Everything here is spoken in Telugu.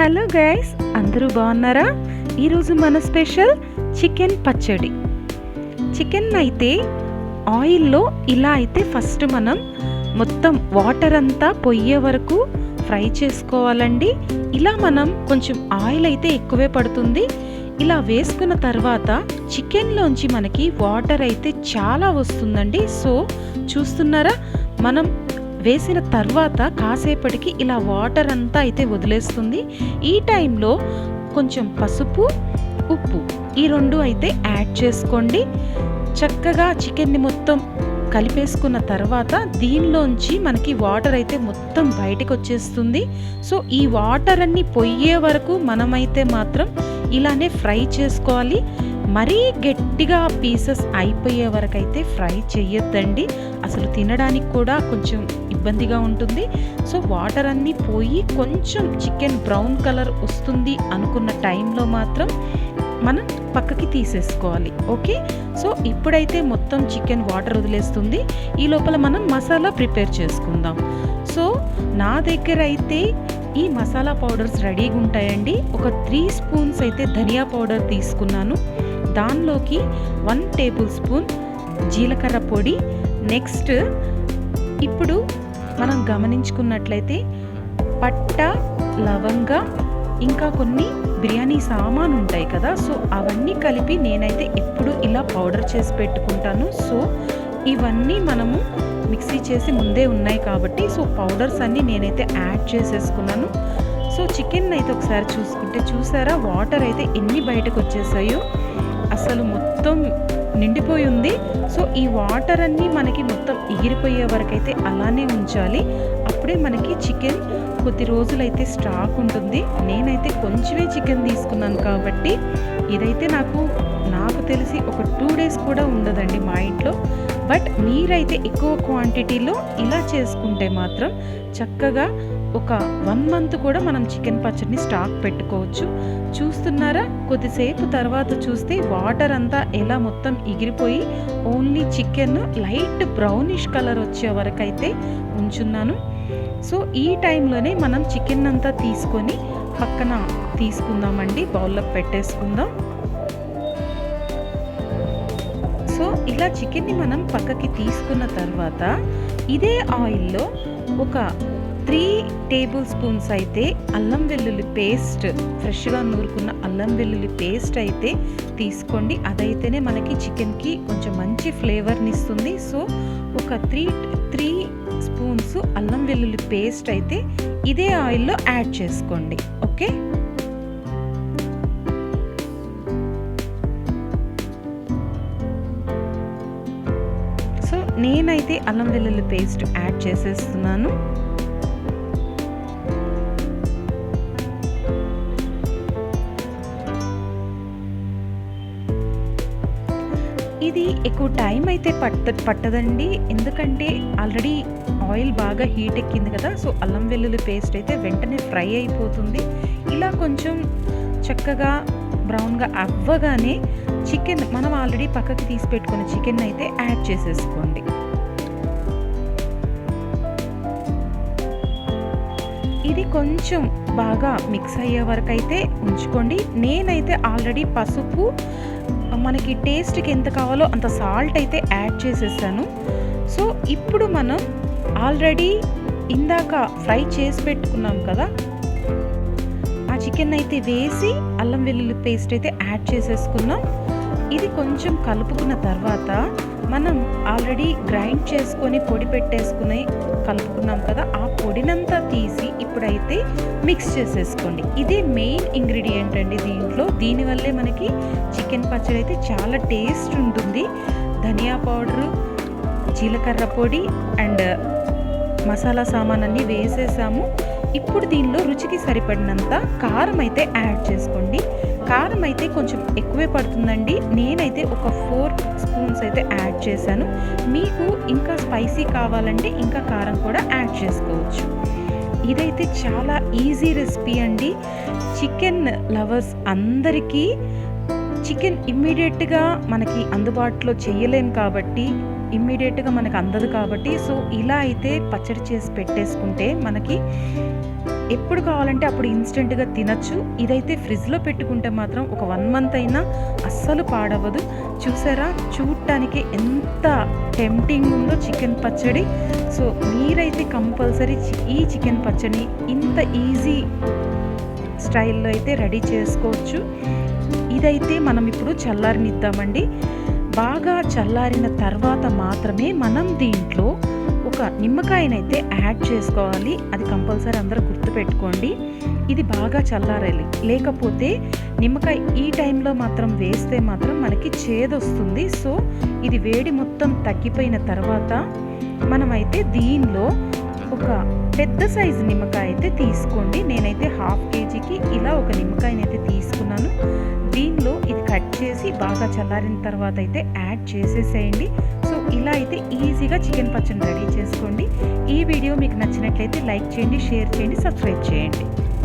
హలో గైస్, అందరూ బాగున్నారా? ఈరోజు మన స్పెషల్ చికెన్ పచ్చడి. చికెన్ అయితే ఆయిల్లో ఇలా అయితే ఫస్ట్ మనం మొత్తం వాటర్ అంతా పొయ్యే వరకు ఫ్రై చేసుకోవాలండి. ఇలా మనం కొంచెం ఆయిల్ అయితే ఎక్కువే పడుతుంది. ఇలా వేసుకున్న తర్వాత చికెన్లోంచి మనకి వాటర్ అయితే చాలా వస్తుందండి. సో చూస్తున్నారా, మనం వేసిన తర్వాత కాసేపటికి ఇలా వాటర్ అంతా అయితే వదిలేస్తుంది. ఈ టైంలో కొంచెం పసుపు, ఉప్పు ఈ రెండు అయితే యాడ్ చేసుకోండి. చక్కగా చికెన్ని మొత్తం కలిపేసుకున్న తర్వాత దీనిలోంచి మనకి వాటర్ అయితే మొత్తం బయటకు వచ్చేస్తుంది. సో ఈ వాటర్ అన్ని పొయ్యే వరకు మనమైతే మాత్రం ఇలానే ఫ్రై చేసుకోవాలి. మరీ గట్టిగా పీసెస్ అయిపోయే వరకు అయితే ఫ్రై చేయొద్దండి, అసలు తినడానికి కూడా కొంచెం ఇబ్బందిగా ఉంటుంది. సో వాటర్ అన్నీ పోయి కొంచెం చికెన్ బ్రౌన్ కలర్ వస్తుంది అనుకున్న టైంలో మాత్రం మనం పక్కకి తీసేసుకోవాలి. ఓకే, సో ఇప్పుడైతే మొత్తం చికెన్ వాటర్ వదిలేస్తుంది. ఈ లోపల మనం మసాలా ప్రిపేర్ చేసుకుందాం. సో నా దగ్గర అయితే ఈ మసాలా పౌడర్స్ రెడీగా ఉంటాయండి. ఒక 3 స్పూన్స్ అయితే ధనియా పౌడర్ తీసుకున్నాను. దానిలోకి 1 టేబుల్ స్పూన్ జీలకర్ర పొడి. నెక్స్ట్ ఇప్పుడు మనం గమనించుకున్నట్లయితే పట్ట, లవంగ, ఇంకా కొన్ని బిర్యానీ సామాను ఉంటాయి కదా, సో అవన్నీ కలిపి నేనైతే ఎప్పుడు ఇలా పౌడర్ చేసి పెట్టుకుంటాను. సో ఇవన్నీ మనము మిక్సీ చేసి ముందే ఉన్నాయి కాబట్టి సో పౌడర్స్ అన్నీ నేనైతే యాడ్ చేసేసుకున్నాను. సో చికెన్ అయితే ఒకసారి చూసుకుంటే చూసారా, వాటర్ అయితే ఎన్ని బయటకు వచ్చేసాయో, అసలు మొత్తం నిండిపోయి ఉంది. సో ఈ వాటర్ అన్నీ మనకి మొత్తం ఎగిరిపోయే వరకు అయితే అలానే ఉంచాలి. అప్పుడే మనకి చికెన్ కొద్ది రోజులైతే స్టాక్ ఉంటుంది. నేనైతే కొంచెమే చికెన్ తీసుకున్నాను కాబట్టి ఇదైతే నాకు తెలిసి ఒక 2 డేస్ కూడా ఉండదండి మా ఇంట్లో. బట్ మీరైతే ఎక్కువ క్వాంటిటీలో ఇలా చేసుకుంటే మాత్రం చక్కగా ఒక 1 మంత్ కూడా మనం చికెన్ పచ్చడిని స్టాక్ పెట్టుకోవచ్చు. చూస్తున్నారా, కొద్దిసేపు తర్వాత చూస్తే వాటర్ అంతా ఎలా మొత్తం ఎగిరిపోయి only chicken light brownish colour వచ్చే వరకు అయితే ఉంచున్నాను. సో ఈ టైంలోనే మనం చికెన్ అంతా తీసుకొని పక్కన తీసుకుందామండి, బౌల్లో పెట్టేసుకుందాం. సో ఇలా చికెన్ని మనం పక్కకి తీసుకున్న తర్వాత ఇదే ఆయిల్లో ఒక 3 టేబుల్ స్పూన్స్ అయితే అల్లం వెల్లుల్లి పేస్ట్, ఫ్రెష్గా నూరుకున్న అల్లం వెల్లుల్లి పేస్ట్ అయితే తీసుకోండి. అదైతేనే మనకి చికెన్కి కొంచెం మంచి ఫ్లేవర్ని ఇస్తుంది. సో ఒక 3 స్పూన్స్ అల్లం వెల్లుల్లి పేస్ట్ అయితే ఇదే ఆయిల్లో యాడ్ చేసుకోండి. ఓకే, సో నేనైతే అల్లం వెల్లుల్లి పేస్ట్ యాడ్ చేసేస్తున్నాను. ఇది ఎక్కువ టైం అయితే పట్టదండి, ఎందుకంటే ఆల్రెడీ ఆయిల్ బాగా హీట్ ఎక్కింది కదా. సో అల్లం వెల్లుల్లి పేస్ట్ అయితే వెంటనే ఫ్రై అయిపోతుంది. ఇలా కొంచెం చక్కగా బ్రౌన్గా అవ్వగానే చికెన్ మనం ఆల్రెడీ పక్కకి తీసి పెట్టుకున్న చికెన్ అయితే యాడ్ చేసేసుకోండి. ఇది కొంచెం బాగా మిక్స్ అయ్యే వరకు అయితే ఉంచుకోండి. నేనైతే ఆల్రెడీ పసుపు, మనకి టేస్ట్కి ఎంత కావాలో అంత సాల్ట్ అయితే యాడ్ చేసేసాను. సో ఇప్పుడు మనం ఆల్రెడీ ఇందాక ఫ్రై చేసి పెట్టుకున్నాం కదా, ఆ చికెన్ అయితే వేసి అల్లం వెల్లుల్లి పేస్ట్ అయితే యాడ్ చేసేసుకున్నాం. ఇది కొంచెం కలుపుకున్న తర్వాత మనం ఆల్రెడీ గ్రైండ్ చేసుకొని పొడి పెట్టేసుకుని కలుపుకున్నాం కదా, ఆ పొడినంతా తీసి ఇప్పుడైతే మిక్స్ చేసేసుకోండి. ఇదే మెయిన్ ఇంగ్రీడియంట్ అండి దీంట్లో. దీనివల్లే మనకి చికెన్ పచ్చడి అయితే చాలా టేస్ట్ ఉంటుంది. ధనియా పౌడరు, జీలకర్ర పొడి అండ్ మసాలా సామాన్ అన్నీ వేసేసాము. ఇప్పుడు దీనిలో రుచికి సరిపడినంత కారం అయితే యాడ్ చేసుకోండి. కారం అయితే కొంచెం ఎక్కువే పడుతుందండి. నేనైతే ఒక 4 స్పూన్స్ అయితే యాడ్ చేశాను. మీకు ఇంకా స్పైసీ కావాలంటే ఇంకా కారం కూడా యాడ్ చేసుకోవచ్చు. ఇదైతే చాలా ఈజీ రెసిపీ అండి. చికెన్ లవర్స్ అందరికీ చికెన్ ఇమ్మీడియట్గా మనకి అందుబాటులో చేయలేం కాబట్టి ఇమ్మీడియట్గా మనకు అందదు కాబట్టి, సో ఇలా అయితే పచ్చడి చేసి పెట్టేసుకుంటే మనకి ఎప్పుడు కావాలంటే అప్పుడు ఇన్స్టెంట్గా తినచ్చు. ఇదైతే ఫ్రిడ్జ్లో పెట్టుకుంటే మాత్రం ఒక 1 మంత్ అయినా అస్సలు పాడవదు. చూసారా, చూడటానికి ఎంత టెంప్టింగ్ ఉందో చికెన్ పచ్చడి. సో మీరైతే కంపల్సరీ ఈ చికెన్ పచ్చడిని ఇంత ఈజీ స్టైల్లో అయితే రెడీ చేసుకోవచ్చు. ఇదైతే మనం ఇప్పుడు చల్లారనిద్దామండి. బాగా చల్లారిన తర్వాత మాత్రమే మనం దీంట్లో ఒక నిమ్మకాయనైతే యాడ్ చేసుకోవాలి. అది కంపల్సరీ అందరూ గుర్తుపెట్టుకోండి. ఇది బాగా చల్లారాలి, లేకపోతే నిమ్మకాయ ఈ టైంలో మాత్రం వేస్తే మాత్రం మనకి చేదొస్తుంది. సో ఇది వేడి మొత్తం తగ్గిపోయిన తర్వాత మనమైతే దీనిలో ఒక పెద్ద సైజు నిమ్మకాయ అయితే తీసుకోండి. నేనైతే 1/2 kgకి ఇలా ఒక నిమ్మకాయనైతే తీసుకున్నాను. దీనిలో ఇది కట్ చేసి బాగా చల్లారిన తర్వాత అయితే యాడ్ చేసేసేయండి. సో ఇలా అయితే ఈజీగా చికెన్ పచ్చడి రెడీ చేసుకోండి. ఈ వీడియో మీకు నచ్చినట్లయితే లైక్ చేయండి, షేర్ చేయండి, సబ్స్క్రైబ్ చేయండి.